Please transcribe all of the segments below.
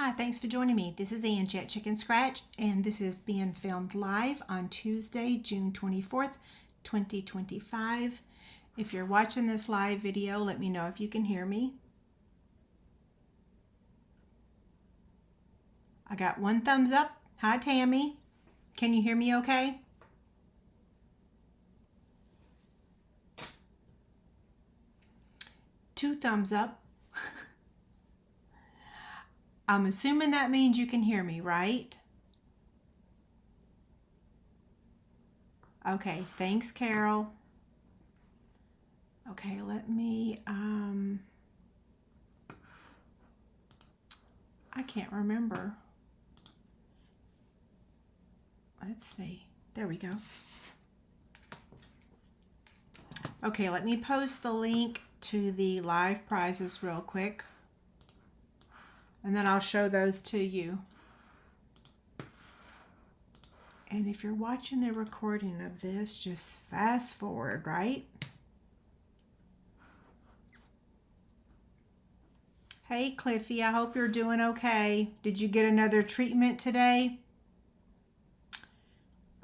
Hi, thanks for joining me. This is Angie at ChicnScratch, and this is being filmed live on Tuesday, June 24th, 2025. If you're watching this live video, let me know if you can hear me. I got one thumbs up. Hi, Tammy. Can you hear me okay? Two thumbs up. I'm assuming that means you can hear me, right? Okay, thanks, Carol. Okay, let me, I can't remember. Let's see. There we go. Okay, let me post the link to the live prizes real quick, and then I'll show those to you. And if you're watching the recording of this, just fast forward, right? Hey, Cliffy, I hope you're doing okay. Did you get another treatment today?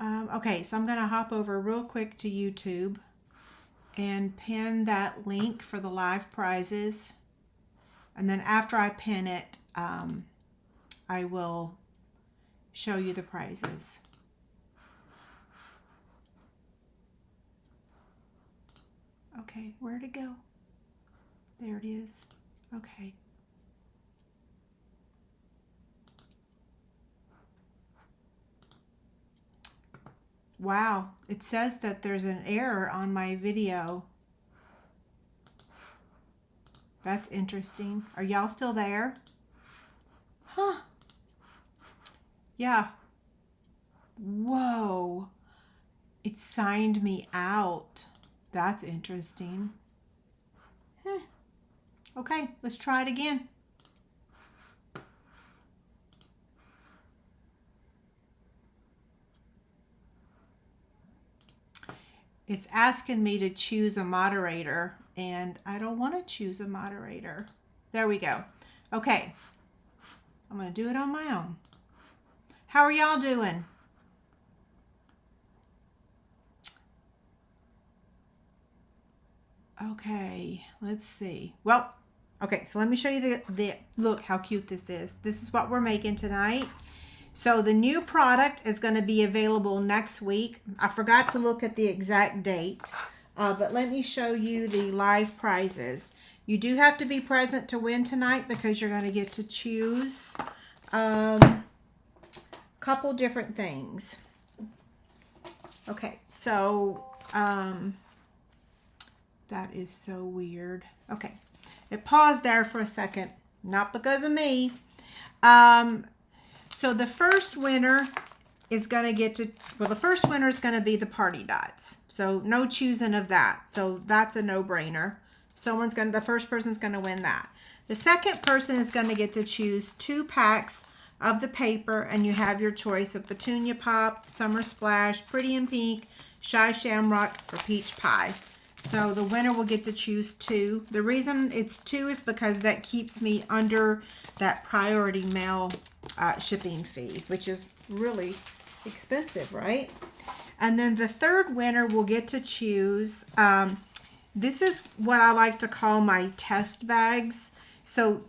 Okay, so I'm going to hop over real quick to YouTube and pin that link for the live prizes. And then after I pin it, I will show you the prizes. Okay, where'd it go? There it is. Okay. Wow, it says that there's an error on my video. That's interesting. Are y'all still there? Huh. Yeah. Whoa. It signed me out. That's interesting. Okay, let's try it again. It's asking me to choose a moderator, and I don't want to choose a moderator. There we go. Okay, I'm going to do it on my own. How are y'all doing? Okay, let's see. Well, okay, so let me show you the look how cute this is. This is what we're making tonight. So the new product is going to be available next week. I forgot to look at the exact date, but let me show you the live prizes. You do have to be present to win tonight because you're going to get to choose a couple different things. Okay, so that is so weird. Okay, it paused there for a second, not because of me. So the first winner is going to get to, well, the first winner is going to be the party dots. So no choosing of that. So that's a no-brainer. The first person's going to win that. The second person is going to get to choose 2 packs of the paper, and you have your choice of Petunia Pop, Summer Splash, Pretty in Pink, Shy Shamrock, or Peach Pie. So the winner will get to choose 2. The reason it's 2 is because that keeps me under that priority mail shipping fee, which is really expensive, right? And then the third winner will get to choose, this is what I like to call my test bags. So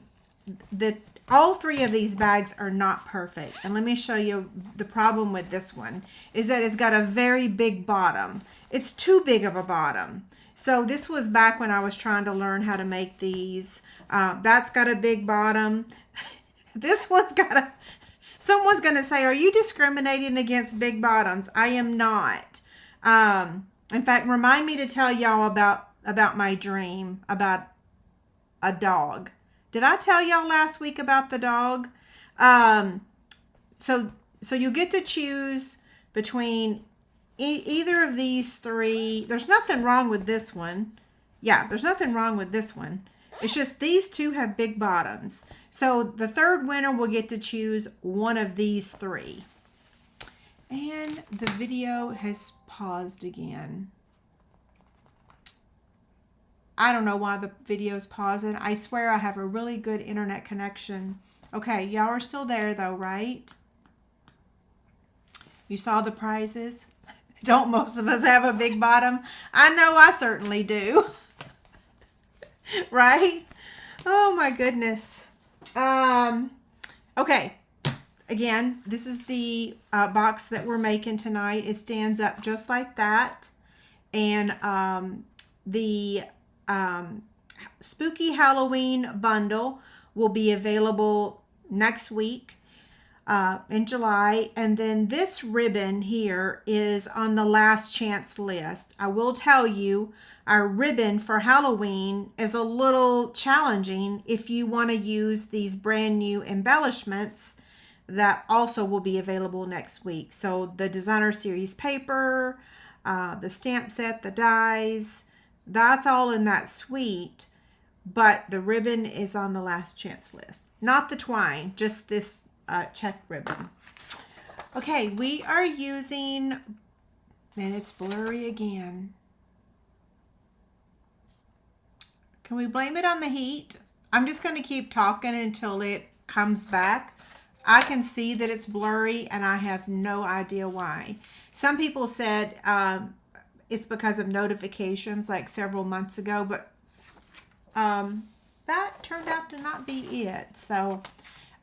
all 3 of these bags are not perfect. And let me show you the problem with this one is that it's got a very big bottom. It's too big of a bottom. So this was back when I was trying to learn how to make these. That's got a big bottom. This one's got a, someone's going to say, are you discriminating against big bottoms? I am not. In fact, remind me to tell y'all about my dream about a dog. Did I tell y'all last week about the dog? So you get to choose between either of these 3. There's nothing wrong with this one. Yeah, there's nothing wrong with this one. It's just these 2 have big bottoms. So the third winner will get to choose one of these 3. And the video has paused again. I don't know why the video's pausing. I swear I have a really good internet connection. Okay, y'all are still there though, right? You saw the prizes? Don't most of us have a big bottom? I know I certainly do. Right? Oh my goodness. Okay. Again, this is the box that we're making tonight. It stands up just like that. And the Spooky Halloween bundle will be available next week in July. And then this ribbon here is on the last chance list. I will tell you, our ribbon for Halloween is a little challenging if you want to use these brand new embellishments that also will be available next week. So the designer series paper, the stamp set, the dies, that's all in that suite, but the ribbon is on the last chance list. Not the twine, just this check ribbon. Okay, we are using, and it's blurry again. Can we blame it on the heat? I'm just going to keep talking until it comes back. I can see that it's blurry and I have no idea why. Some people said it's because of notifications like several months ago, but that turned out to not be it. So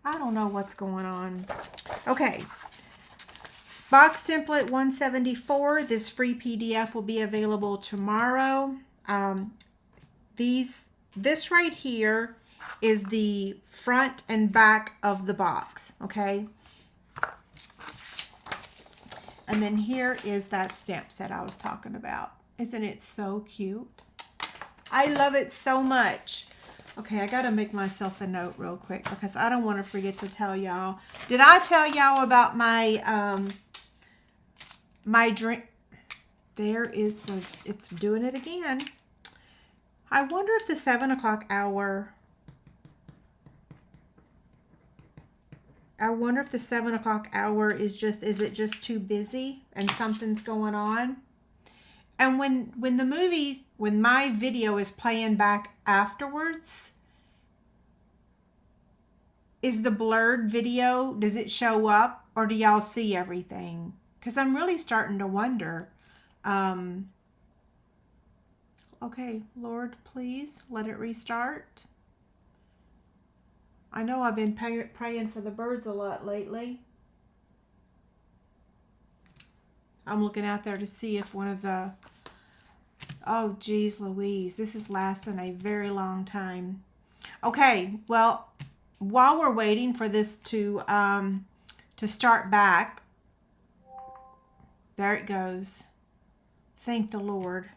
I don't know what's going on. Okay. Box template 174. This free PDF will be available tomorrow. This right here is the front and back of the box, okay? And then here is that stamp set I was talking about. Isn't it so cute? I love it so much. Okay, I gotta make myself a note real quick because I don't want to forget to tell y'all. Did I tell y'all about my my drink? There is the, it's doing it again. I wonder if the 7 o'clock hour, is just, is it just too busy and something's going on? And when my video is playing back afterwards, is the blurred video, does it show up or do y'all see everything? Because I'm really starting to wonder. Okay, Lord, please let it restart. I know I've been praying for the birds a lot lately. I'm looking out there to see if one of the, oh geez Louise, this is lasting a very long time. Okay, well, while we're waiting for this to start back, there it goes. Thank the Lord.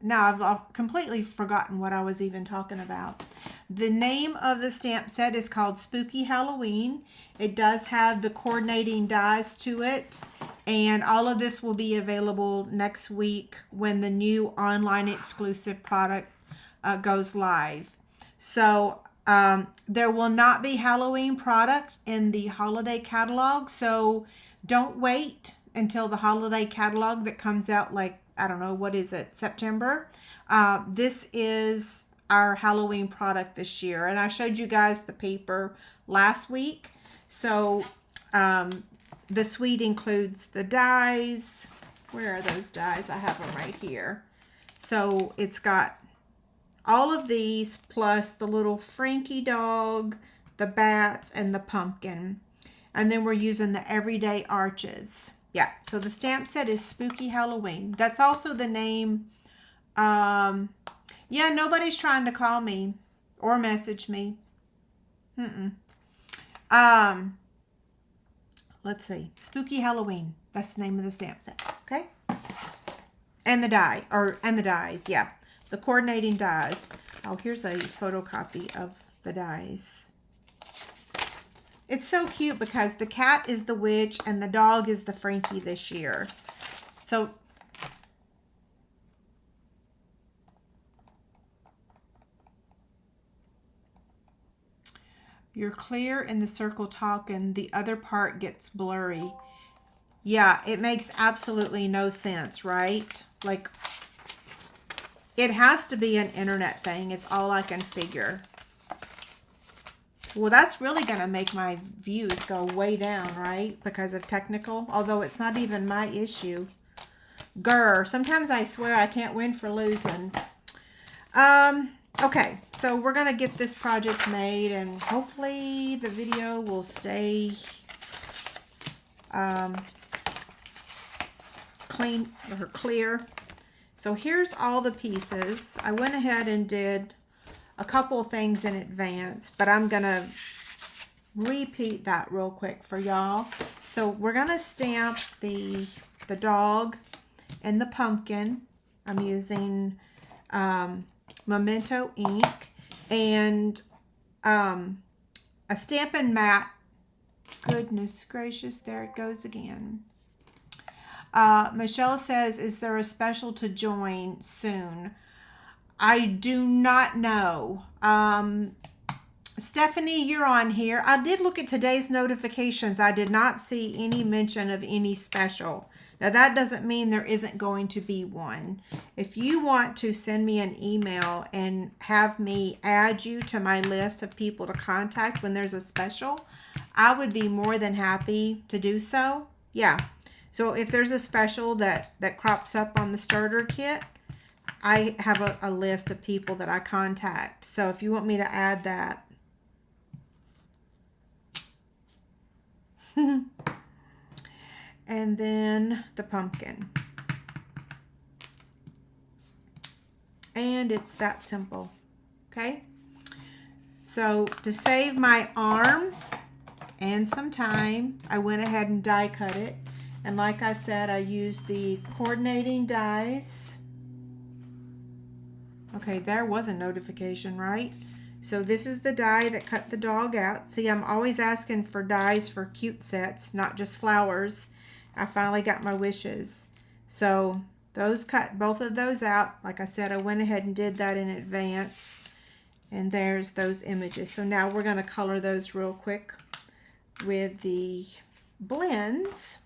Now I've completely forgotten what I was even talking about. The name of the stamp set is called Spooky Halloween. It does have the coordinating dies to it. And all of this will be available next week when the new online exclusive product goes live. So there will not be Halloween product in the holiday catalog. So don't wait until the holiday catalog that comes out, like, I don't know, what is it, September? This is our Halloween product this year. And I showed you guys the paper last week. So the suite includes the dies. Where are those dies? I have them right here. So it's got all of these plus the little Frankie dog, the bats, and the pumpkin. And then we're using the everyday arches. Yeah, so the stamp set is Spooky Halloween. That's also the name. Yeah, nobody's trying to call me or message me. Let's see. Spooky Halloween. That's the name of the stamp set. Okay? And the die, and the dies, yeah. The coordinating dies. Oh, here's a photocopy of the dies. It's so cute because the cat is the witch and the dog is the Frankie this year. So you're clear in the circle talking, the other part gets blurry. Yeah, it makes absolutely no sense, right? Like, It has to be an internet thing. It's all I can figure. Well, that's really going to make my views go way down, right? Because of technical, although it's not even my issue. Grr. Sometimes I swear I can't win for losing. Okay, so we're going to get this project made, and hopefully the video will stay clean or clear. So here's all the pieces. I went ahead and did a couple of things in advance, but I'm going to repeat that real quick for y'all. So we're going to stamp the dog and the pumpkin. I'm using Memento ink and a Stampin' Mat. Goodness gracious, there it goes again. Michelle says, is there a special to join soon? I do not know. Stephanie, you're on here. I did look at today's notifications. I did not see any mention of any special. Now, that doesn't mean there isn't going to be one. If you want to send me an email and have me add you to my list of people to contact when there's a special, I would be more than happy to do so. Yeah. So if there's a special that crops up on the starter kit, I have a list of people that I contact. So if you want me to add that. And then the pumpkin. And it's that simple. Okay? So to save my arm and some time, I went ahead and die cut it. And like I said, I used the coordinating dies. Okay, there was a notification, right? So this is the die that cut the dog out. See, I'm always asking for dies for cute sets, not just flowers. I finally got my wishes. So those cut both of those out. Like I said, I went ahead and did that in advance. And there's those images. So now we're going to color those real quick with the blends.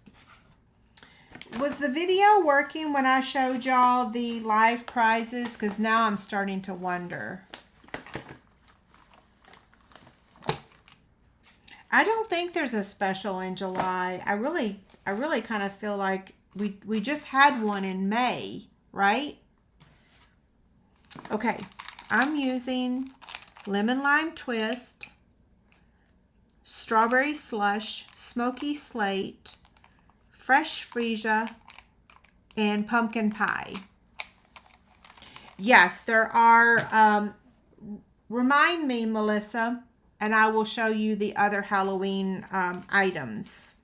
Was the video working when I showed y'all the live prizes? Because now I'm starting to wonder. I don't think there's a special in July. I really kind of feel like we just had one in May, right? Okay, I'm using Lemon Lime Twist, Strawberry Slush, Smoky Slate, Fresh Freesia, and Pumpkin Pie. Yes, there are, remind me, Melissa, and I will show you the other Halloween items.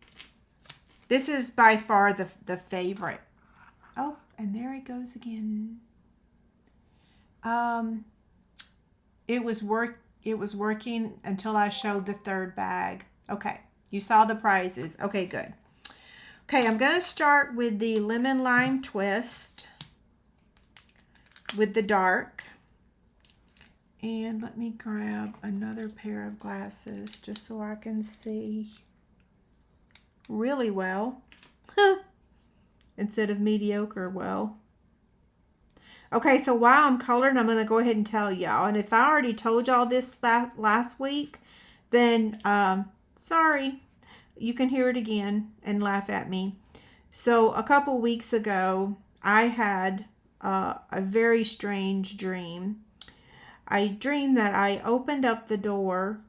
This is by far the favorite. Oh, and there it goes again. It was working until I showed the third bag. Okay, you saw the prizes. Okay, good. Okay, I'm going to start with the Lemon Lime Twist with the dark. And let me grab another pair of glasses just so I can see really well instead of mediocre well. Okay, so while I'm coloring, I'm going to go ahead and tell y'all. And if I already told y'all this last week, then sorry. You can hear it again and laugh at me. So a couple weeks ago, I had a very strange dream. I dreamed that I opened up the door,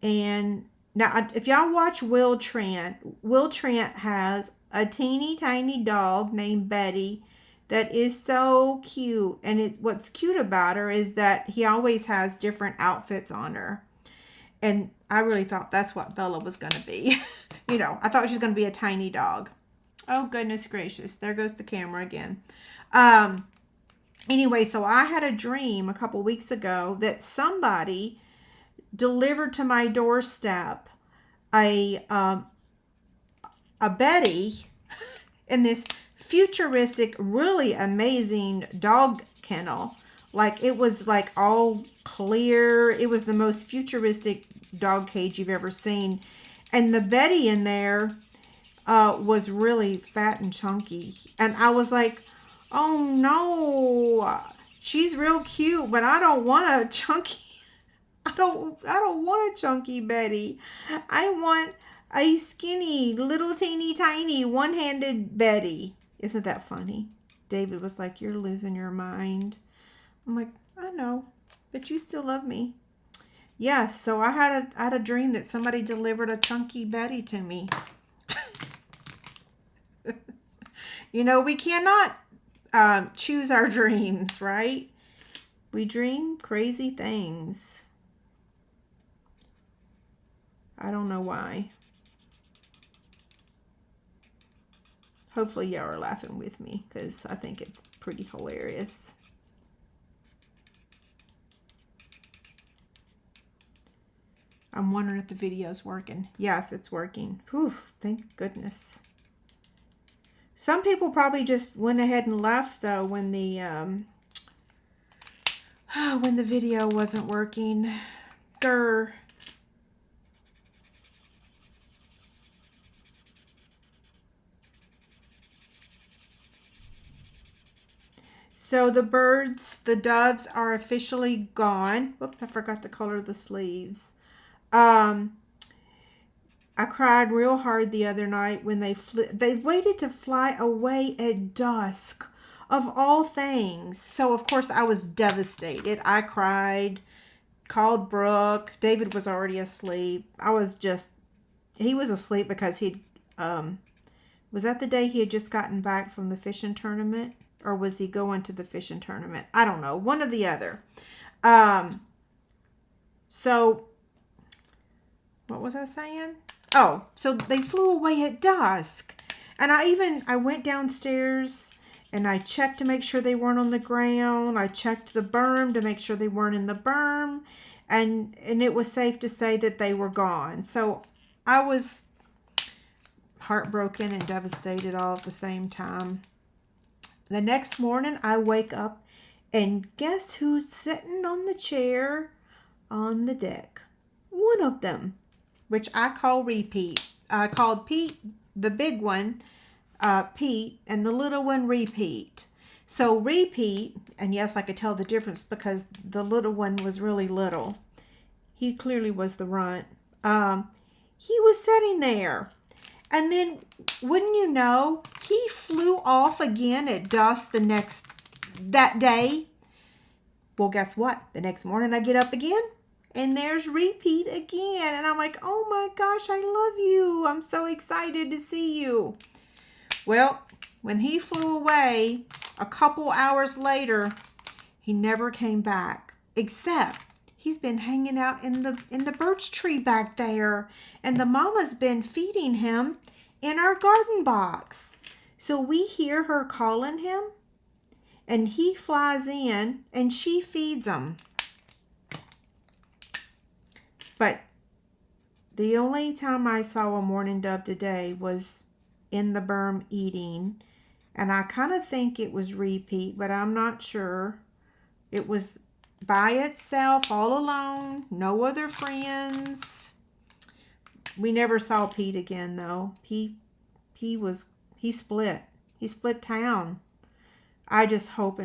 and now if y'all watch Will Trent has a teeny tiny dog named Betty that is so cute. And what's cute about her is that he always has different outfits on her. And I really thought that's what Bella was going to be. You know, I thought she was going to be a tiny dog. Oh, goodness gracious. There goes the camera again. Anyway, so I had a dream a couple weeks ago that somebody delivered to my doorstep a Betty in this futuristic, really amazing dog kennel. Like, it was like all clear. It was the most futuristic dog cage you've ever seen. And the Betty in there was really fat and chunky. And I was like, oh no. She's real cute, but I don't want a chunky. I don't want a chunky Betty. I want a skinny, little teeny tiny, one-handed Betty. Isn't that funny? David was like, "You're losing your mind." I'm like, "I know, but you still love me." Yes, so I had a dream that somebody delivered a chunky Betty to me. You know, we cannot choose our dreams, right? We dream crazy things. I don't know why. Hopefully y'all are laughing with me because I think it's pretty hilarious. I'm wondering if the video's working. Yes, it's working. Whew, thank goodness. Some people probably just went ahead and left though when the video wasn't working. Grr. So the birds, the doves are officially gone. Whoops, I forgot the color of the sleeves. I cried real hard the other night when they waited to fly away at dusk, of all things. So of course I was devastated. I cried, called Brooke. David was already asleep. He was asleep because was that the day he had just gotten back from the fishing tournament? Or was he going to the fishing tournament? I don't know. One or the other. So, what was I saying? Oh, so they flew away at dusk. And I went downstairs and I checked to make sure they weren't on the ground. I checked the berm to make sure they weren't in the berm. And it was safe to say that they were gone. So, I was heartbroken and devastated all at the same time. The next morning, I wake up, and guess who's sitting on the chair on the deck? One of them, which I call Repeat. I called Pete, the big one, Pete, and the little one, Repeat. So Repeat, and yes, I could tell the difference because the little one was really little. He clearly was the runt. He was sitting there. And then, wouldn't you know, he flew off again at dusk that day. Well, guess what? The next morning I get up again, and there's Repeat again. And I'm like, oh my gosh, I love you. I'm so excited to see you. Well, when he flew away, a couple hours later, he never came back. Except he's been hanging out in the birch tree back there. And the mama's been feeding him in our garden box. So we hear her calling him. And he flies in and she feeds him. But the only time I saw a mourning dove today was in the berm eating. And I kind of think it was Repeat, but I'm not sure. It was by itself, all alone, no other friends. We never saw Pete again though. He split. He split town. I just hope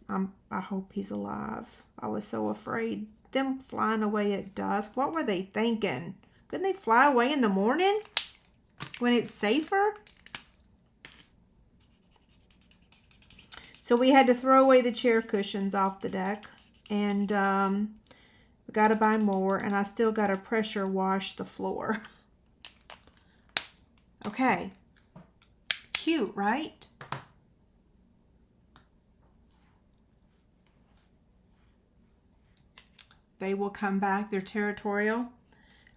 I hope he's alive. I was so afraid. Them flying away at dusk. What were they thinking? Couldn't they fly away in the morning when it's safer? So we had to throw away the chair cushions off the deck. And we got to buy more. And I still got to pressure wash the floor. Okay. Cute, right? They will come back. They're territorial.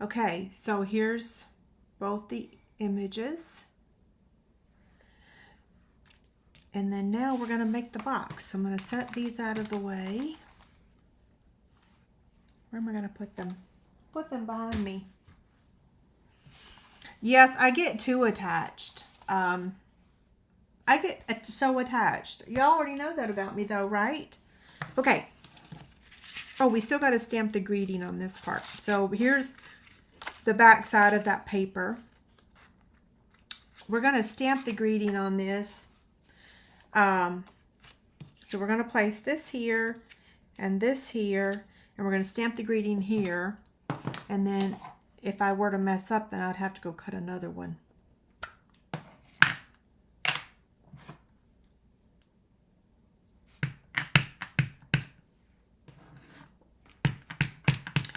Okay, so here's both the images. And then now we're going to make the box. I'm going to set these out of the way. Where am I going to put them? Put them behind me. Yes, I get too attached. I get so attached. Y'all already know that about me though, right? Okay. Oh, we still got to stamp the greeting on this part. So here's the back side of that paper. We're going to stamp the greeting on this. So we're going to place this here and this here, and we're going to stamp the greeting here. And then if I were to mess up, then I'd have to go cut another one.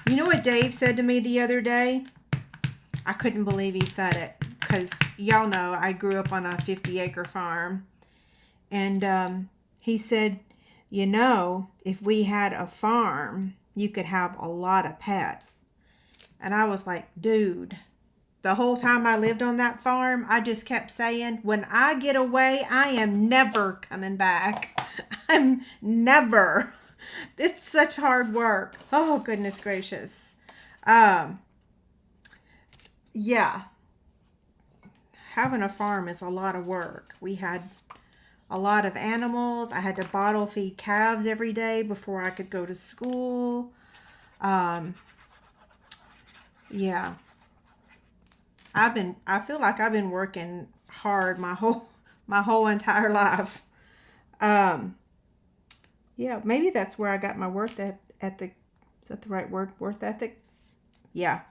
You know what Dave said to me the other day? I couldn't believe he said it, because y'all know I grew up on a 50-acre farm. And he said, you know, if we had a farm, you could have a lot of pets. And I was like, dude, the whole time I lived on that farm, I just kept saying, when I get away, I am never coming back. I'm never. It's such hard work. Oh, goodness gracious. Yeah. Having a farm is a lot of work. We had a lot of animals. I had to bottle feed calves every day before I could go to school. Yeah. I feel like I've been working hard my whole entire life. Yeah, maybe that's where I got my work ethic. Is that the right word? Work ethic? Yeah.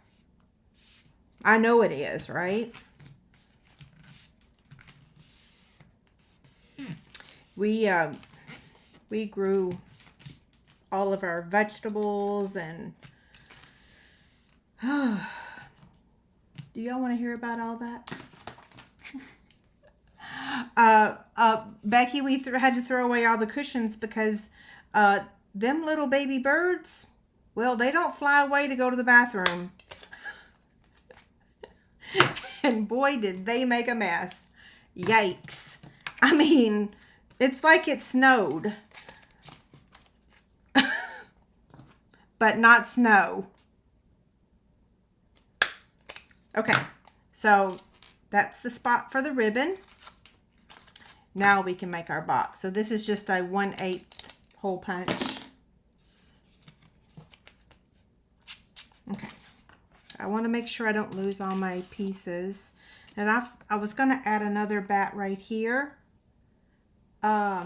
I know it is, right? We grew all of our vegetables and do y'all want to hear about all that? Becky, we had to throw away all the cushions because them little baby birds, well, they don't fly away to go to the bathroom. And boy, did they make a mess. Yikes. I mean, it's like it snowed. But not snow. Okay, so that's the spot for the ribbon. Now we can make our box. So this is just a 1/8 hole punch. Okay. I want to make sure I don't lose all my pieces. And I was going to add another bat right here. I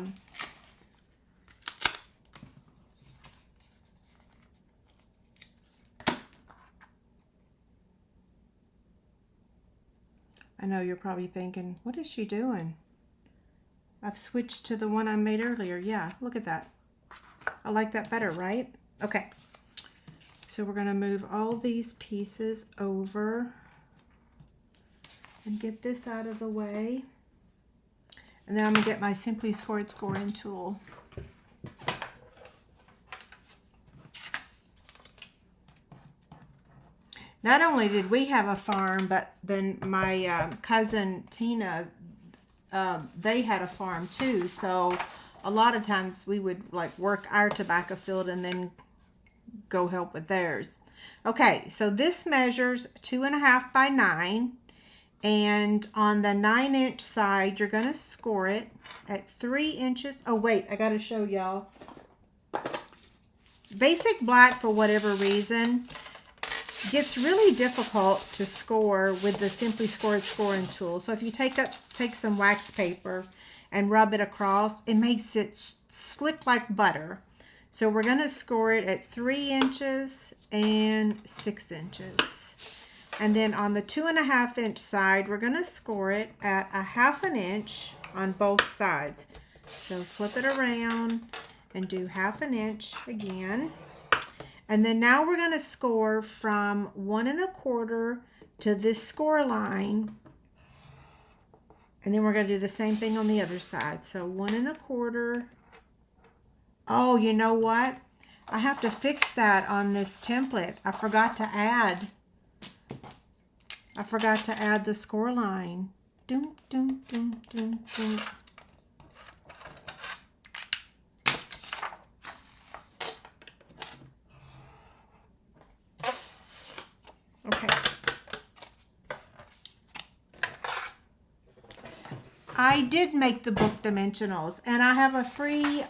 know you're probably thinking, what is she doing? I've switched to the one I made earlier. Yeah, look at that. I like that better, right? Okay. So we're going to move all these pieces over and get this out of the way. And then I'm going to get my Simply Scored scoring tool. Not only did we have a farm, but then my cousin Tina, they had a farm too. So a lot of times we would like work our tobacco field and then go help with theirs. Okay, so this measures 2.5 by 9. And on the 9-inch side, you're going to score it at 3 inches. Oh, wait, I got to show y'all. Basic black, for whatever reason, gets really difficult to score with the Simply Scored scoring tool. So if you take some wax paper and rub it across, it makes it slick like butter. So we're going to score it at 3 inches and 6 inches. And then on the 2.5-inch side, we're going to score it at 1/2 inch on both sides. So flip it around and do 1/2 inch again. And then now we're going to score from 1 1/4 to this score line. And then we're going to do the same thing on the other side. So 1 1/4. Oh, you know what? I have to fix that on this template. I forgot to add the score line. Doom, doom, doom, doom, doom. Okay. I did make the book dimensionals, and I have a free,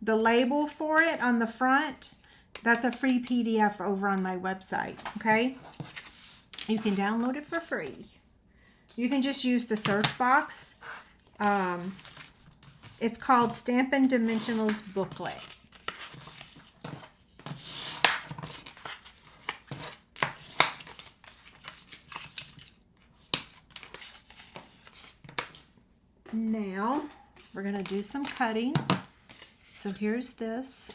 the label for it on the front. That's a free PDF over on my website, okay? You can download it for free. You can just use the search box It's called Stampin' Dimensionals Booklet. Now we're going to do some cutting. So here's this.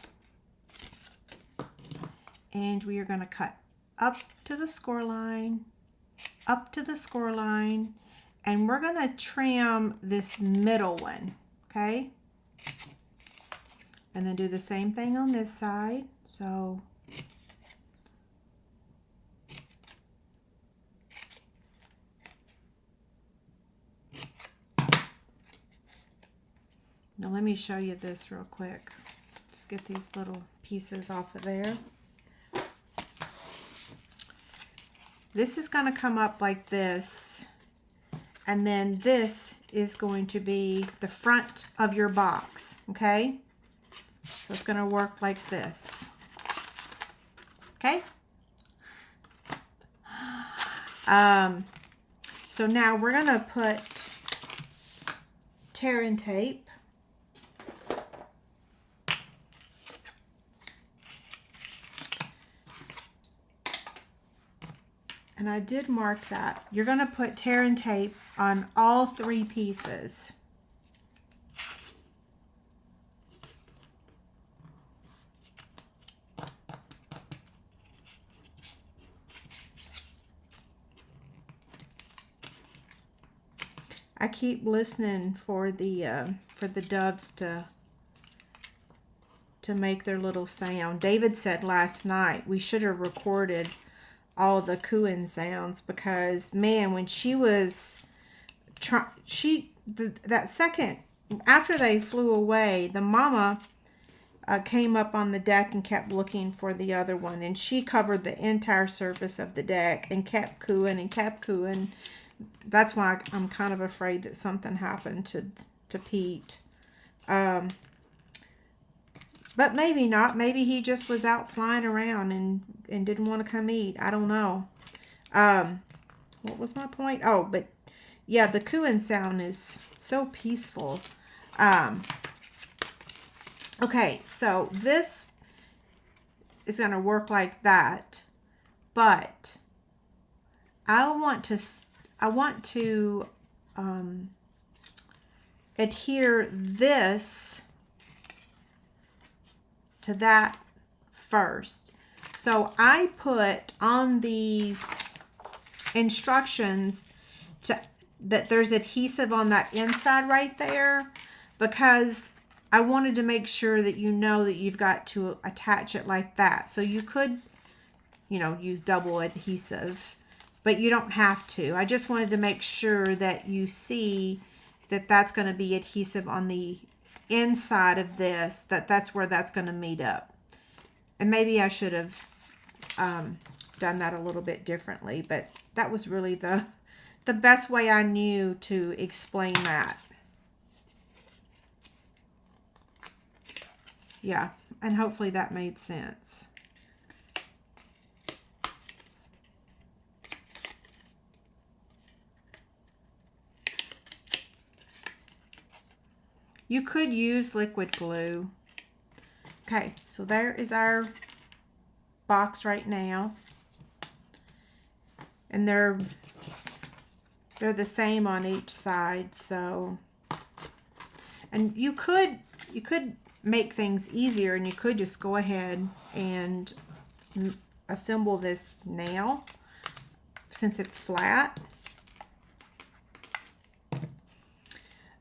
And we are going to cut up to the score line, up to the score line, and we're going to trim this middle one, okay? And then do the same thing on this side. So now let me show you this real quick. Just get these little pieces off of there. This is going to come up like this, and then this is going to be the front of your box, okay? So it's going to work like this, okay? So now we're going to put tear and tape. And I did mark that. You're going to put tear and tape on all 3 pieces. I keep listening for the doves to make their little sound. David said last night we should have recorded all the cooing sounds, because man, when she was that second after they flew away, the mama came up on the deck and kept looking for the other one, and she covered the entire surface of the deck and kept cooing and kept cooing. That's why I'm kind of afraid that something happened to Pete. But maybe not. Maybe he just was out flying around and didn't want to come eat. I don't know. What was my point? Oh, but yeah, the cooing sound is so peaceful. Okay, so this is going to work like that. But I want to adhere this to that first. So I put on the instructions that there's adhesive on that inside right there, because I wanted to make sure that you know that you've got to attach it like that. So you could, you know, use double adhesive, but you don't have to. I just wanted to make sure that you see that that's going to be adhesive on the inside of this, that's where that's going to meet up. And maybe I should have done that a little bit differently, but that was really the best way I knew to explain that. Yeah, and hopefully that made sense. You could use liquid glue. Okay, so there is our box right now. And they're the same on each side, so. And you could make things easier, and you could just go ahead and assemble this now since it's flat.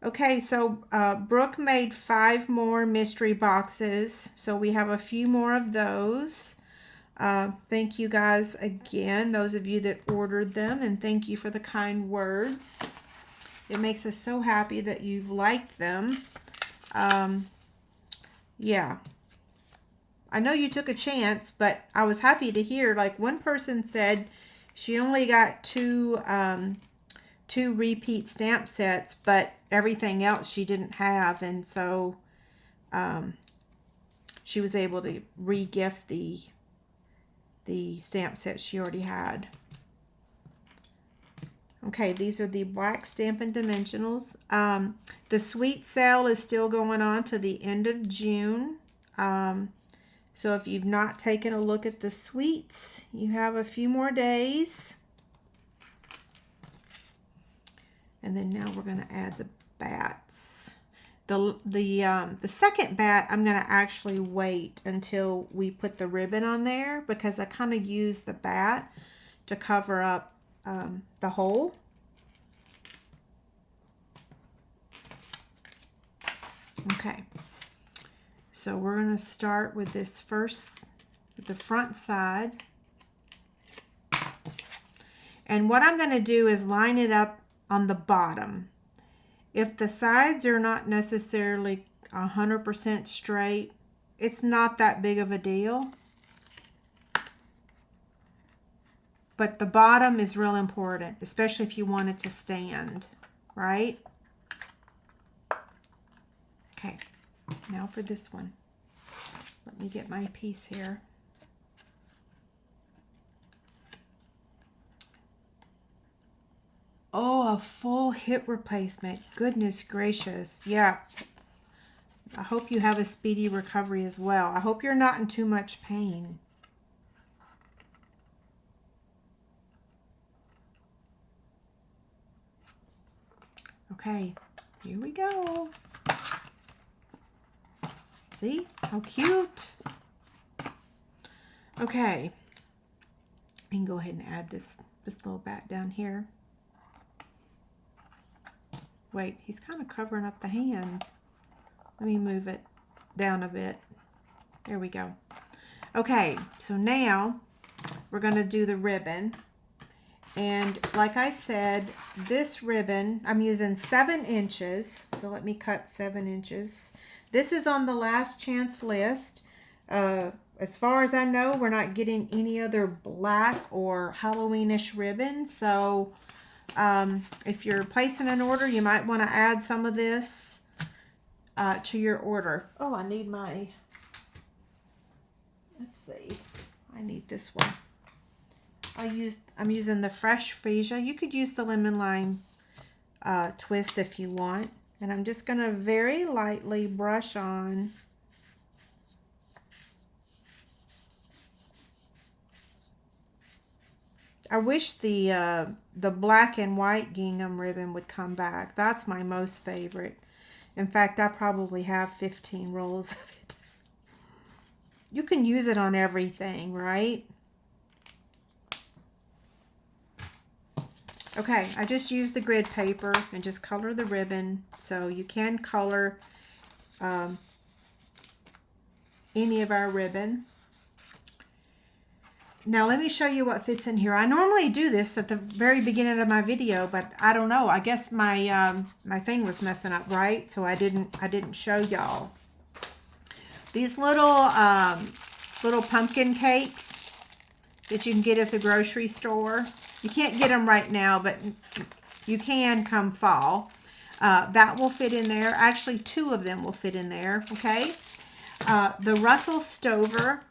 Okay, so Brooke made 5 more mystery boxes, so we have a few more of those. Thank you guys again, those of you that ordered them, and thank you for the kind words. It makes us so happy that you've liked them. Yeah, I know you took a chance, but I was happy to hear, like, one person said she only got 2 repeat stamp sets, but everything else she didn't have, and so she was able to re-gift the stamp set she already had. Okay, these are the black Stampin' Dimensionals. The sweet sale is still going on to the end of June. So if you've not taken a look at the sweets, you have a few more days. And then now we're going to add the bats. The second bat, I'm going to actually wait until we put the ribbon on there, because I kind of use the bat to cover up the hole. Okay, so we're going to start with this first, with the front side. And what I'm going to do is line it up on the bottom. If the sides are not necessarily 100% straight, it's not that big of a deal. But the bottom is real important, especially if you want it to stand, right? Okay, now for this one. Let me get my piece here. Oh, a full hip replacement. Goodness gracious. Yeah. I hope you have a speedy recovery as well. I hope you're not in too much pain. Okay, here we go. See? How cute. Okay. We can go ahead and add this little bat down here. Wait, he's kind of covering up the hand. Let me move it down a bit. There we go. Okay, so now we're going to do the ribbon. And like I said, this ribbon, I'm using 7 inches. So let me cut 7 inches. This is on the last chance list. As far as I know, we're not getting any other black or Halloweenish ribbon. So if you're placing an order, you might want to add some of this to your order. Oh, I need my, let's see, I need this one. I'm using the Fresh Freesia. You could use the lemon lime twist if you want. And I'm just going to very lightly brush on. I wish the black and white gingham ribbon would come back. That's my most favorite. In fact, I probably have 15 rolls of it. You can use it on everything, right? Okay, I just used the grid paper and just color the ribbon. So you can color any of our ribbon. Now let me show you what fits in here. I normally do this at the very beginning of my video, but I don't know. I guess my my thing was messing up, right? So I didn't show y'all. These little little pumpkin cakes that you can get at the grocery store. You can't get them right now, but you can come fall. That will fit in there. Actually, 2 of them will fit in there, okay? The Russell Stover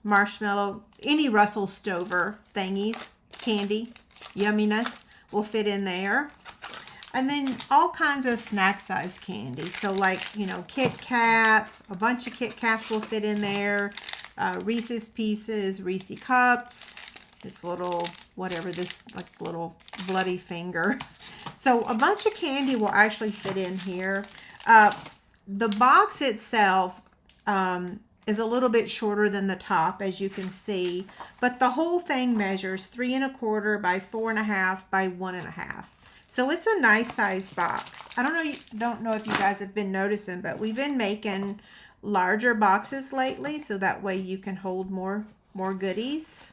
marshmallow, any Russell Stover thingies, candy, yumminess will fit in there. And then all kinds of snack size candy. So like, you know, Kit Kats, a bunch of Kit Kats will fit in there. Reese's Pieces, Reese Cups, this little, whatever, this like little bloody finger. So a bunch of candy will actually fit in here. The box itself is a little bit shorter than the top, as you can see, but the whole thing measures 3 1/4 by 4 1/2 by 1 1/2. So it's a nice size box. I don't know if you guys have been noticing, but we've been making larger boxes lately, so that way you can hold more goodies.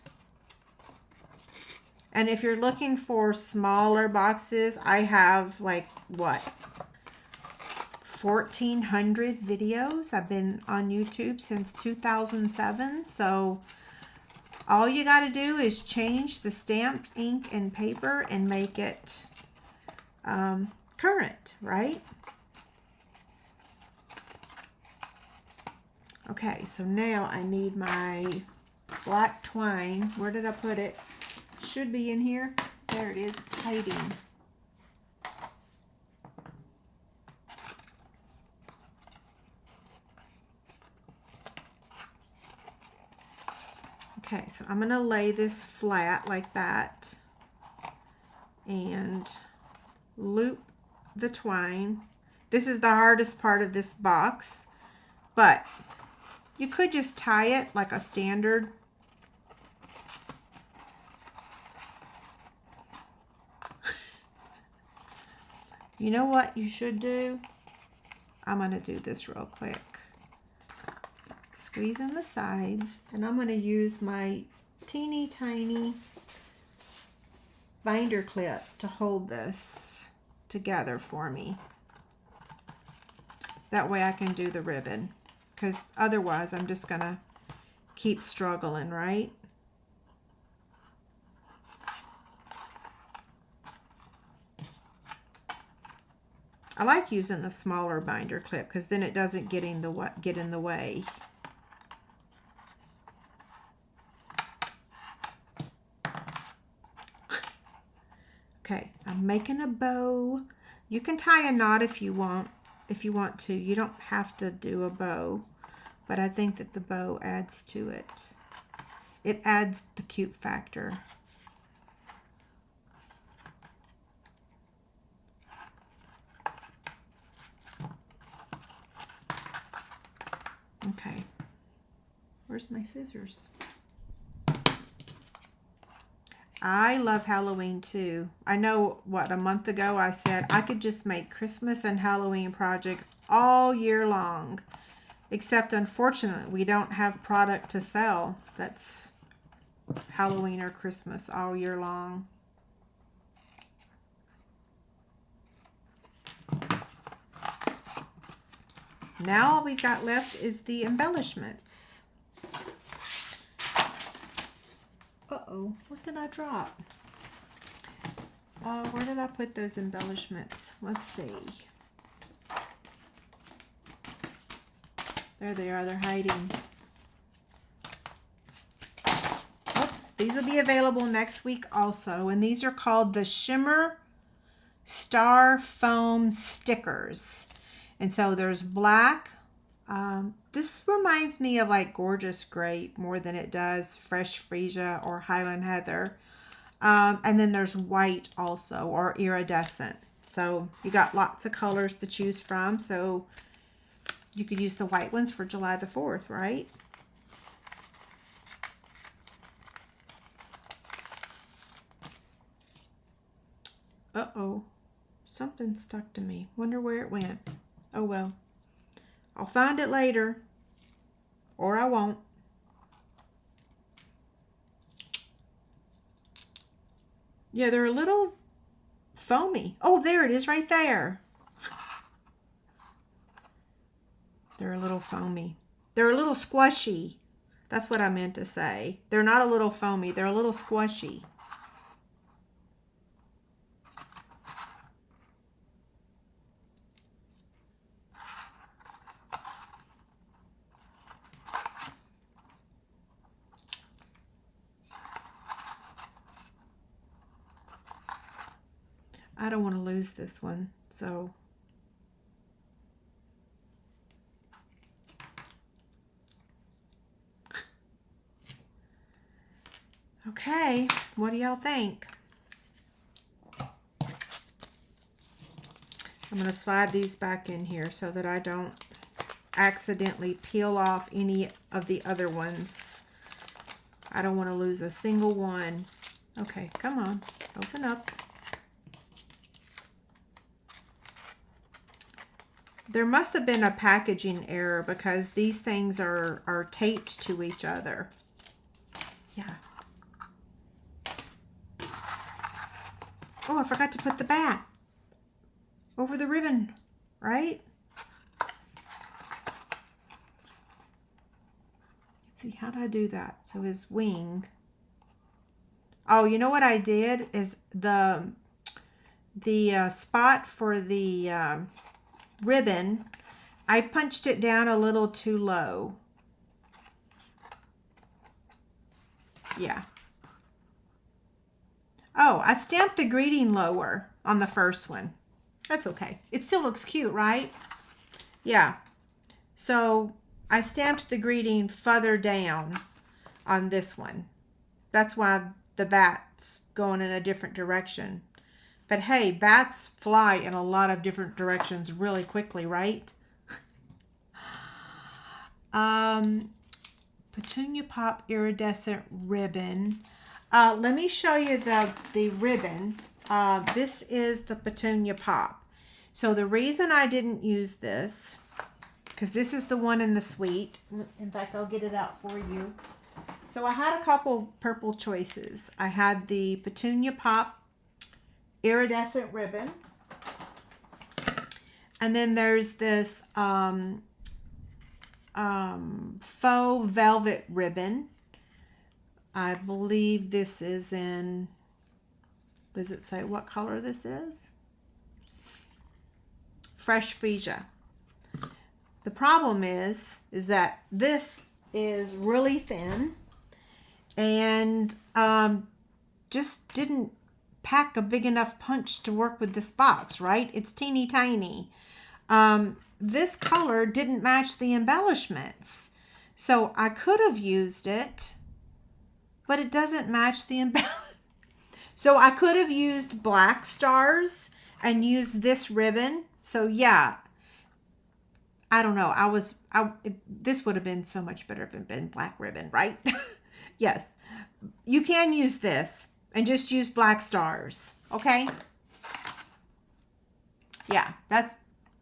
And if you're looking for smaller boxes, I have like what, 1,400 videos. I've been on YouTube since 2007. So all you got to do is change the stamped ink and paper and make it current, right? Okay, so now I need my black twine. Where did I put it? Should be in here. There it is. It's hiding. Okay, so I'm going to lay this flat like that and loop the twine. This is the hardest part of this box, but you could just tie it like a standard. You know what you should do? I'm going to do this real quick. Squeeze in the sides, and I'm going to use my teeny tiny binder clip to hold this together for me. That way I can do the ribbon, because otherwise I'm just going to keep struggling, right? I like using the smaller binder clip because then it doesn't get in the way. Okay, I'm making a bow. You can tie a knot if you want to. You don't have to do a bow, but I think that the bow adds to it. It adds the cute factor. Okay, where's my scissors? I love Halloween too. I know, what, a month ago I said I could just make Christmas and Halloween projects all year long. Except, unfortunately, we don't have product to sell that's Halloween or Christmas all year long. Now all we've got left is the embellishments. Uh-oh, what did I drop? Where did I put those embellishments? Let's see. There they are, they're hiding. Oops, these will be available next week also. And these are called the Shimmer Star Foam Stickers. And so there's black. This reminds me of like Gorgeous Grape more than it does Fresh Freesia or Highland Heather. And then there's white also, or iridescent. So you got lots of colors to choose from. So you could use the white ones for July the 4th, right? Uh-oh. Something stuck to me. Wonder where it went. Oh well. I'll find it later. Or I won't. Yeah, they're a little foamy. Oh, there it is right there. They're a little foamy. They're a little squishy. That's what I meant to say. They're not a little foamy. They're a little squishy. I don't want to lose this one, so okay, what do y'all think? I'm going to slide these back in here so that I don't accidentally peel off any of the other ones. I don't want to lose a single one. Okay, come on, open up. There must have been a packaging error because these things are taped to each other. Yeah. Oh, I forgot to put the bat over the ribbon, right? Let's see, how did I do that? So his wing. Oh, you know what I did is the spot for the ribbon, I punched it down a little too low. Yeah. Oh, I stamped the greeting lower on the first one. That's okay. It still looks cute, right? Yeah. So I stamped the greeting further down on this one. That's why the bat's going in a different direction. But hey, bats fly in a lot of different directions really quickly, right? Petunia Pop Iridescent Ribbon. Let me show you the ribbon. This is the Petunia Pop. So the reason I didn't use this, because this is the one in the suite. In fact, I'll get it out for you. So I had a couple purple choices. I had the Petunia Pop Iridescent Ribbon. And then there's this faux velvet ribbon. I believe this is in, does it say what color this is? Fresh Freesia. The problem is that this is really thin and just didn't pack a big enough punch to work with this box, right? It's teeny tiny. This color didn't match the embellishments. So I could have used it, but it doesn't match the embellishment. So I could have used black stars and used this ribbon. So yeah, I don't know. This would have been so much better if it had been black ribbon, right? Yes, you can use this and just use black stars. Okay. Yeah,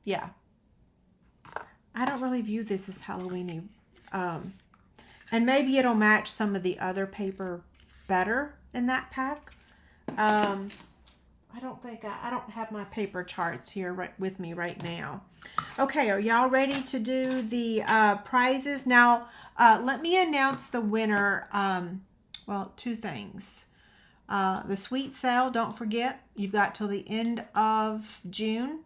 yeah. I don't really view this as Halloween-y. And maybe it'll match some of the other paper better in that pack. I don't have my paper charts here right with me right now. Okay, are y'all ready to do the prizes? Now, let me announce the winner. Well, two things. The sweet sale, don't forget, you've got till the end of June.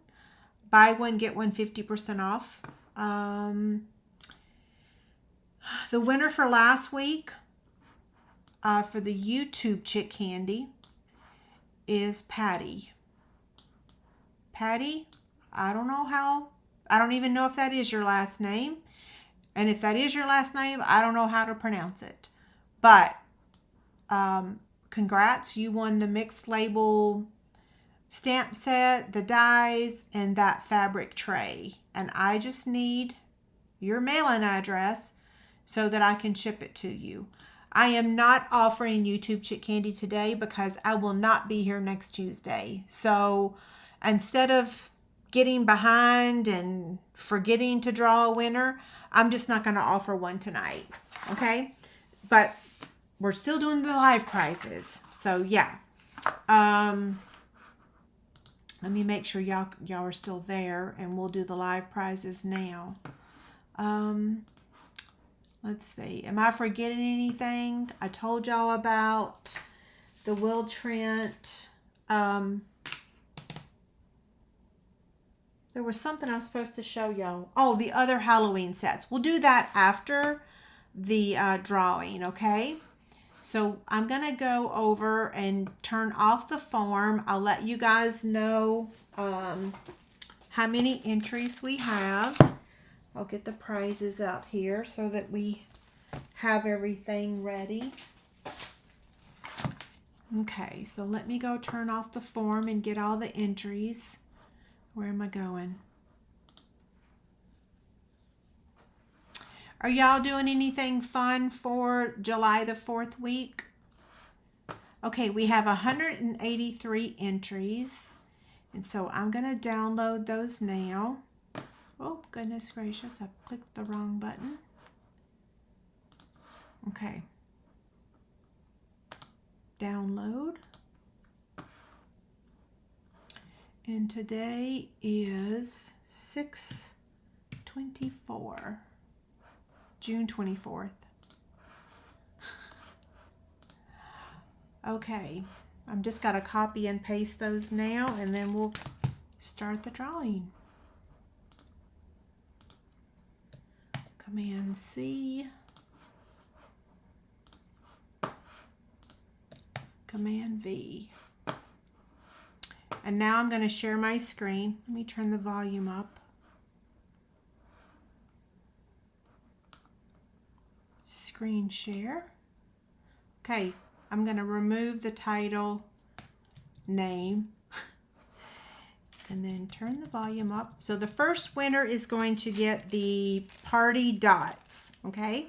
Buy one, get one 50% off. The winner for last week for the YouTube Chick Candy is Patty. Patty, I don't even know if that is your last name. And if that is your last name, I don't know how to pronounce it. But congrats, you won the mixed label stamp set, the dies, and that fabric tray. And I just need your mailing address so that I can ship it to you. I am not offering YouTube Chick Candy today because I will not be here next Tuesday. So instead of getting behind and forgetting to draw a winner, I'm just not going to offer one tonight. Okay? But we're still doing the live prizes. So yeah. Let me make sure y'all are still there, and we'll do the live prizes now. Let's see. Am I forgetting anything? I told y'all about the Will Trent. There was something I was supposed to show y'all. Oh, the other Halloween sets. We'll do that after the drawing, okay? So I'm going to go over and turn off the form. I'll let you guys know how many entries we have. I'll get the prizes out here so that we have everything ready. Okay, so let me go turn off the form and get all the entries. Where am I going? Are y'all doing anything fun for July the 4th week? Okay, we have 183 entries. And so I'm going to download those now. Oh, goodness gracious, I clicked the wrong button. Okay. Download. And today is 6/24, June 24th. Okay, I'm just got to copy and paste those now, and then we'll start the drawing. Command C. Command V. And now I'm going to share my screen. Let me turn the volume up. Screen share. Okay, I'm going to remove the title name and then turn the volume up. So the first winner is going to get the party dots, okay?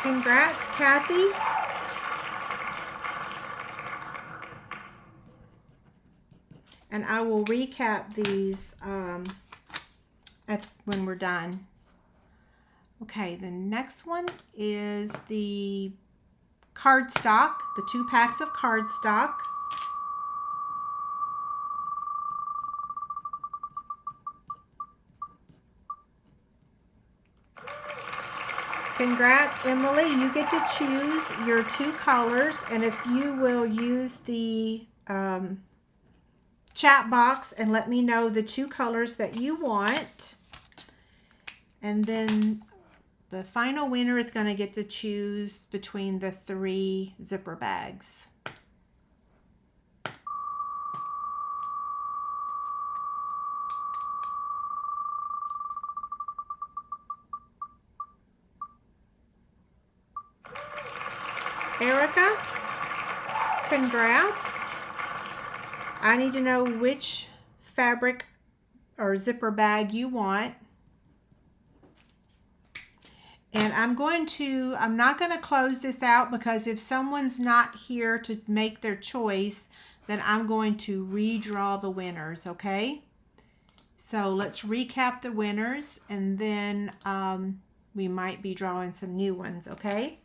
Congrats, Kathy. And I will recap these when we're done. Okay, the next one is the cardstock, the 2 packs of cardstock. Congrats, Emily. You get to choose your 2 colors, and if you will use the chat box and let me know the 2 colors that you want. And then the final winner is going to get to choose between the 3 zipper bags. Erica, congrats. I need to know which fabric or zipper bag you want. And I'm not going to close this out because if someone's not here to make their choice, then I'm going to redraw the winners, okay? So let's recap the winners, and then we might be drawing some new ones, okay?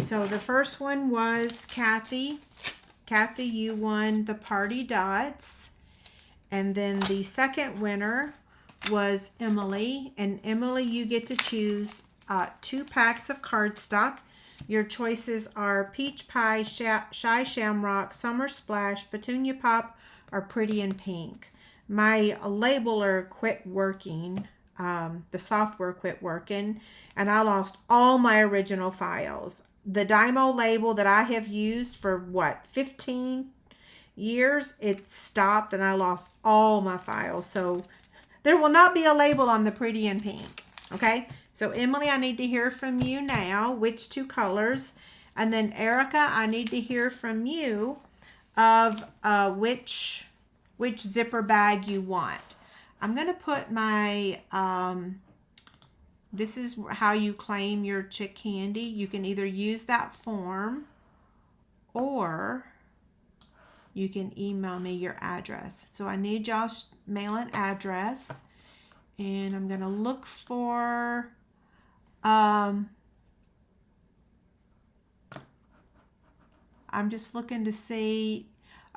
So the first one was Kathy. Kathy, you won the party dots. And then the second winner was Emily. And Emily, you get to choose 2 packs of cardstock. Your choices are Peach Pie, Shy Shamrock, Summer Splash, Petunia Pop, or Pretty in Pink. My labeler quit working. The software quit working. And I lost all my original files. The Dymo label that I have used for 15 years, it stopped and I lost all my files. So there will not be a label on the Pretty in Pink. Okay, so Emily, I need to hear from you now. Which 2 colors? And then Erica, I need to hear from you of which zipper bag you want. I'm going to put my this is how you claim your Chick Candy. You can either use that form or you can email me your address. So I need y'all's mailing address, and I'm going to look for I'm just looking to see.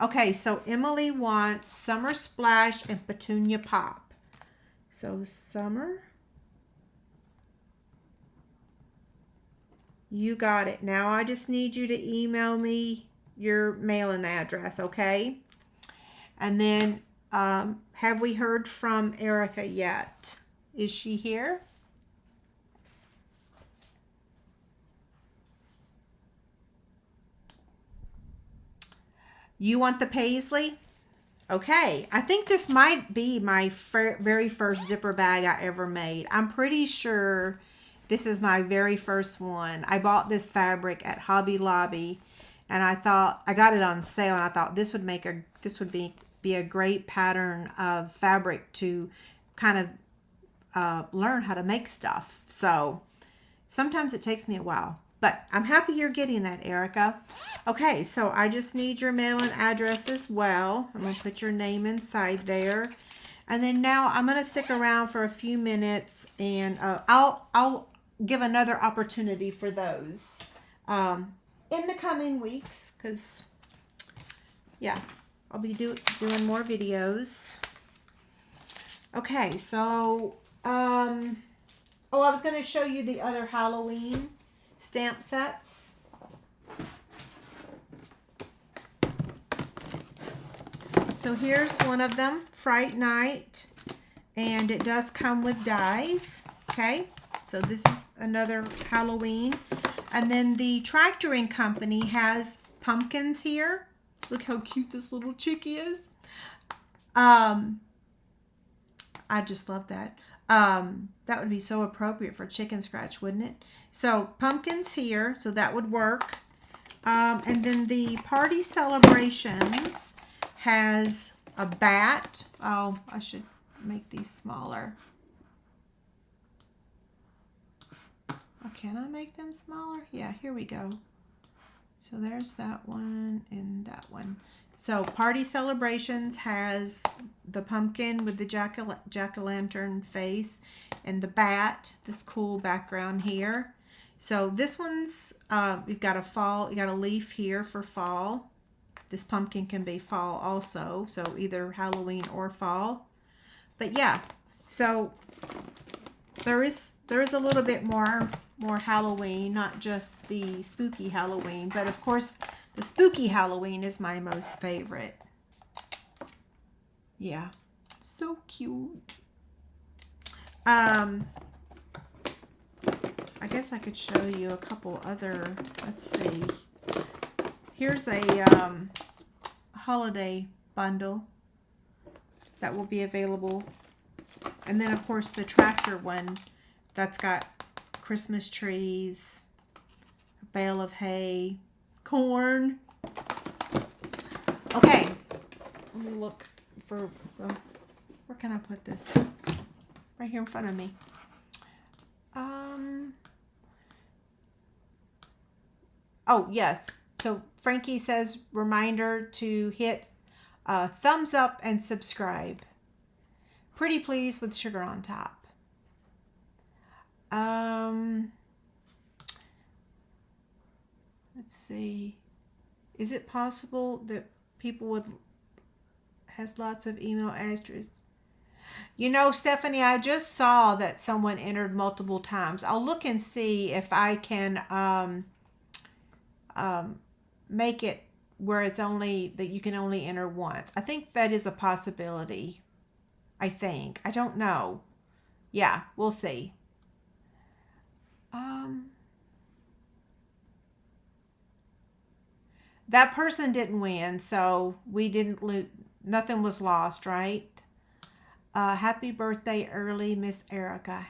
Okay, so Emily wants Summer Splash and Petunia Pop. So Summer, you got it. Now I just need you to email me your mailing address, okay? And then have we heard from Erica yet? Is she here? You want the paisley? Okay, I think this might be my very first zipper bag I ever made. I'm pretty sure this is my very first one. I bought this fabric at Hobby Lobby, and I thought I got it on sale, and I thought this would be a great pattern of fabric to kind of learn how to make stuff. So sometimes it takes me a while, but I'm happy you're getting that, Erica. Okay, so I just need your mailing address as well. I'm going to put your name inside there. And then now I'm going to stick around for a few minutes, and I'll give another opportunity for those in the coming weeks, because yeah, I'll be doing more videos. Okay, so oh, I was going to show you the other Halloween stamp sets. So here's one of them, Fright Night, and it does come with dies. Okay, so this is another Halloween. And then the Tractoring Company has pumpkins here. Look how cute this little chick is. I just love that. That would be so appropriate for ChicnScratch, wouldn't it? So pumpkins here, so that would work. And then the Party Celebrations has a bat. Oh, I should make these smaller. Oh, can I make them smaller? Yeah, here we go. So there's that one and that one. So Party Celebrations has the pumpkin with the jack-o'-lantern face and the bat, this cool background here. So this one's, you've got a fall, you got a leaf here for fall. This pumpkin can be fall also, so either Halloween or fall. But yeah, so there is a little bit more Halloween, not just the spooky Halloween, but of course the spooky Halloween is my most favorite. Yeah, so cute. I guess I could show you a couple other, let's see. Here's a holiday bundle that will be available. And then of course the tractor one that's got Christmas trees, a bale of hay, corn. Okay, let me look for, where can I put this? Right here in front of me. Oh, yes. So Frankie says, reminder to hit thumbs up and subscribe. Pretty please with sugar on top. Let's see. Is it possible that people with has lots of email addresses? You know, Stephanie, I just saw that someone entered multiple times. I'll look and see if I can make it where it's only that you can only enter once. I think that is a possibility. I think. I don't know. Yeah, we'll see. That person didn't win, so we didn't lose. Nothing was lost, right? Happy birthday early, Miss Erica.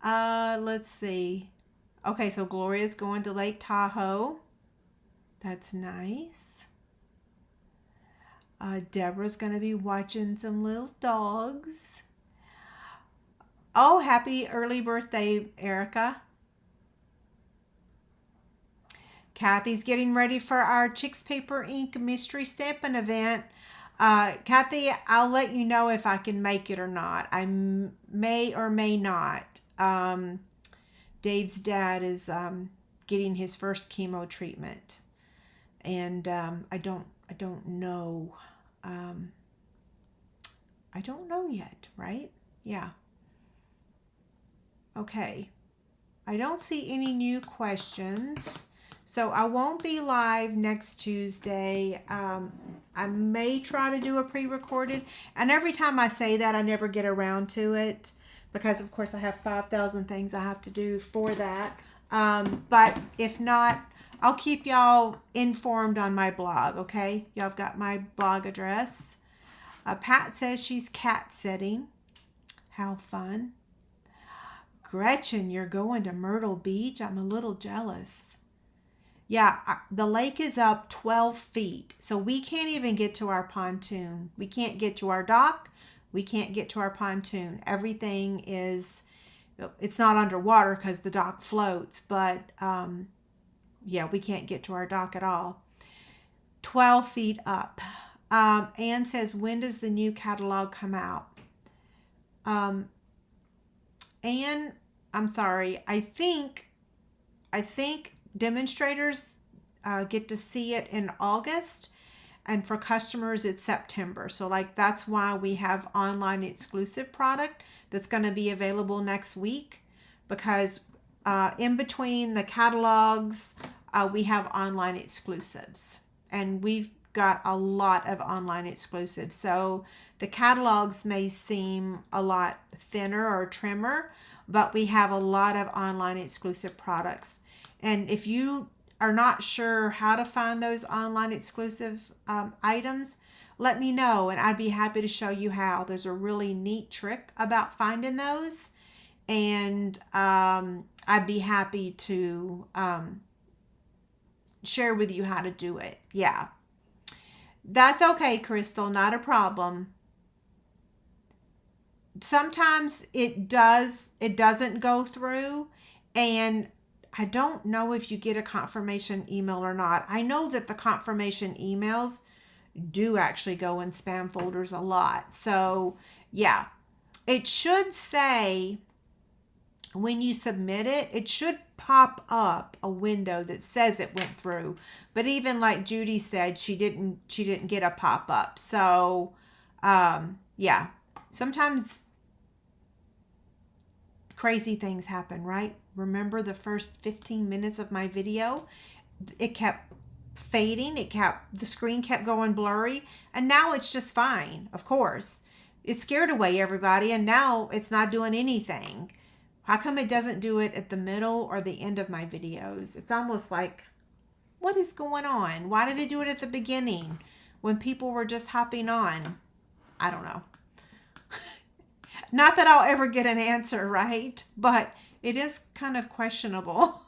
Let's see. Okay, so Gloria's going to Lake Tahoe. That's nice. Deborah's going to be watching some little dogs. Oh, happy early birthday, Erica. Kathy's getting ready for our Chicks Paper Ink Mystery Stamping event. Kathy, I'll let you know if I can make it or not. I may or may not. Dave's dad is getting his first chemo treatment, and I don't know. I don't know yet, right? Yeah. Okay. I don't see any new questions. So I won't be live next Tuesday. I may try to do a pre-recorded. And every time I say that, I never get around to it. Because, of course, I have 5,000 things I have to do for that. But if not, I'll keep y'all informed on my blog, okay? Y'all have got my blog address. Pat says she's cat sitting. How fun. Gretchen, you're going to Myrtle Beach? I'm a little jealous. Yeah, the lake is up 12 feet, so we can't even get to our pontoon. We can't get to our dock. We can't get to our pontoon. Everything is, it's not underwater because the dock floats, but yeah, we can't get to our dock at all. 12 feet up. Anne says, when does the new catalog come out? Anne, I'm sorry, I think demonstrators get to see it in August, and for customers it's September. So like that's why we have online exclusive product that's going to be available next week, because in between the catalogs we have online exclusives. and we've got a lot of online exclusives. So the catalogs may seem a lot thinner or trimmer, but we have a lot of online exclusive products. And if you are not sure how to find those online exclusive items, let me know and I'd be happy to show you how. There's a really neat trick about finding those, and I'd be happy to share with you how to do it. Yeah. That's okay, Crystal, not a problem. Sometimes it doesn't go through, and I don't know if you get a confirmation email or not. I know that the confirmation emails do actually go in spam folders a lot. So, yeah. It should say when you submit it, it should pop up a window that says it went through. But even like Judy said, she didn't get a pop-up. So yeah, sometimes crazy things happen, right? Remember the first 15 minutes of my video? It kept fading, the screen kept going blurry, and now it's just fine. Of course, it scared away everybody, and now it's not doing anything. How come it doesn't do it at the middle or the end of my videos? It's almost like, what is going on? Why did it do it at the beginning when people were just hopping on? I don't know. Not that I'll ever get an answer, right? But it is kind of questionable.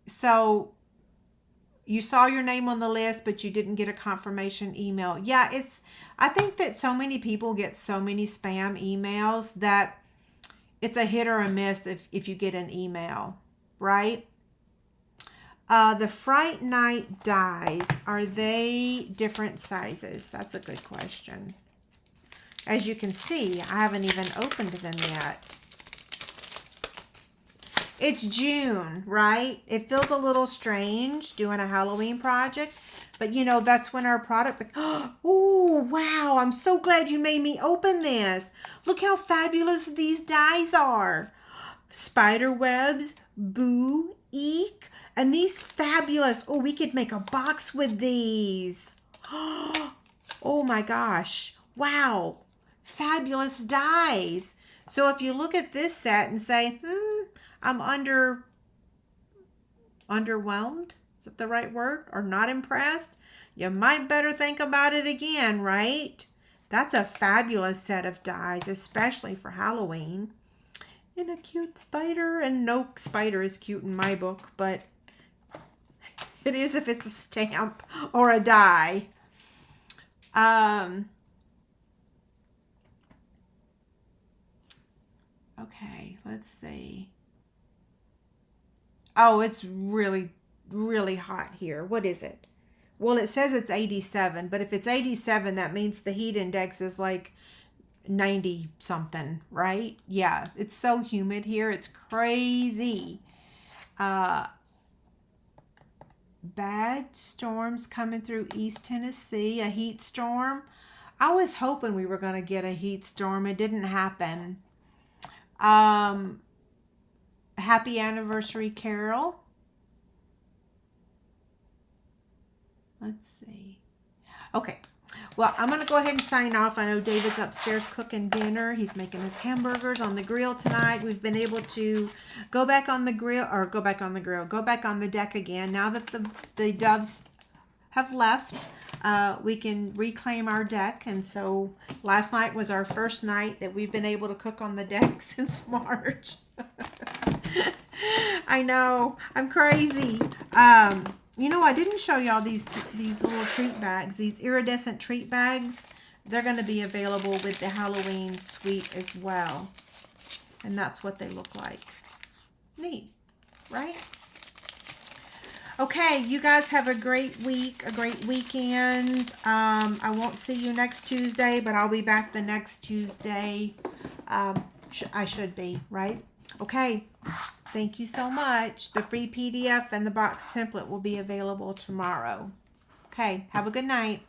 So you saw your name on the list, but you didn't get a confirmation email. Yeah, I think that so many people get so many spam emails that it's a hit or a miss if you get an email, right? The Fright Night dies, are they different sizes? That's a good question. As you can see, I haven't even opened them yet. It's June, right? It feels a little strange doing a Halloween project, but you know, that's when our product, oh, wow. I'm so glad you made me open this. Look how fabulous these dies are. Spider webs, boo, eek, and these fabulous, oh, we could make a box with these. Oh my gosh. Wow. Fabulous dies. So if you look at this set and say, I'm underwhelmed, is that the right word? Or not impressed? You might better think about it again, right? That's a fabulous set of dies, especially for Halloween. And a cute spider, and no spider is cute in my book, but it is if it's a stamp or a die. Okay, let's see. Oh, it's really, really hot here. What is it? Well, it says it's 87, but if it's 87, that means the heat index is like 90 something, right? Yeah, it's so humid here. It's crazy. Bad storms coming through East Tennessee, a heat storm. I was hoping we were going to get a heat storm. It didn't happen. Happy anniversary, Carol. Let's see. Okay. Well, I'm going to go ahead and sign off. I know David's upstairs cooking dinner. He's making his hamburgers on the grill tonight. We've been able to go back on the deck again. Now that the doves have left, we can reclaim our deck. And so last night was our first night that we've been able to cook on the deck since March. I know, I'm crazy. You know, I didn't show y'all these little treat bags, these iridescent treat bags. They're going to be available with the Halloween suite as well. And that's what they look like. Neat, right? Okay, you guys have a great week, a great weekend. I won't see you next Tuesday, but I'll be back the next Tuesday. I should be, right? Okay, thank you so much. The free PDF and the box template will be available tomorrow. Okay, have a good night.